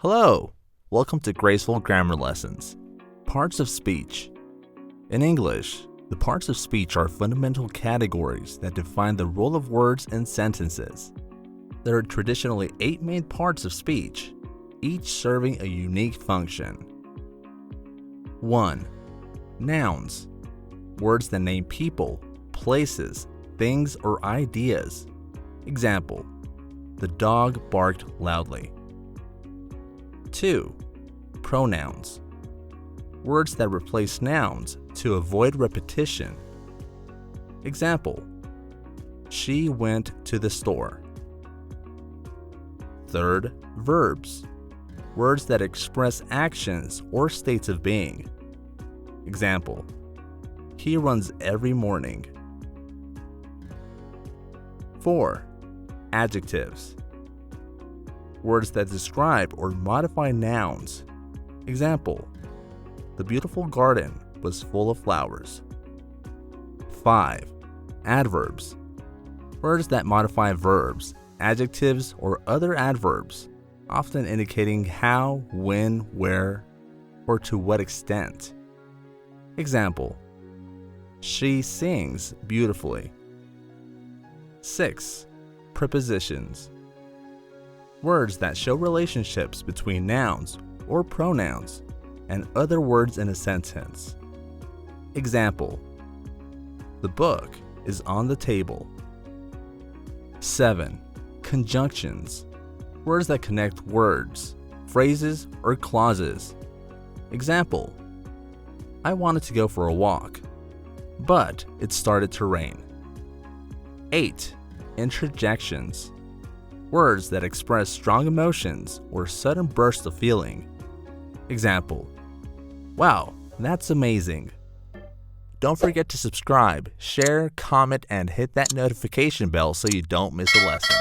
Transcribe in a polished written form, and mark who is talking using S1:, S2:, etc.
S1: Hello! Welcome to Graceful Grammar Lessons. Parts of speech. In English, the parts of speech are fundamental categories that define the role of words in sentences. There are traditionally 8 main parts of speech, each serving a unique function. 1. Nouns. Words that name people, places, things, or ideas. Example: the dog barked loudly. 2. Pronouns. Words that replace nouns to avoid repetition. Example: she went to the store. 3. Verbs. Words that express actions or states of being. Example: he runs every morning. 4. Adjectives. Words that describe or modify nouns. Example: the beautiful garden was full of flowers. 5. Adverbs. Words that modify verbs, adjectives, or other adverbs, often indicating how, when, where, or to what extent. Example: she sings beautifully. 6. Prepositions. Words that show relationships between nouns or pronouns and other words in a sentence. Example: the book is on the table. 7. Conjunctions. Words that connect words, phrases, or clauses. Example: I wanted to go for a walk, but it started to rain. 8. Interjections. Words that express strong emotions or sudden bursts of feeling. Example: wow, that's amazing. Don't forget to subscribe, share, comment, and hit that notification bell so you don't miss a lesson.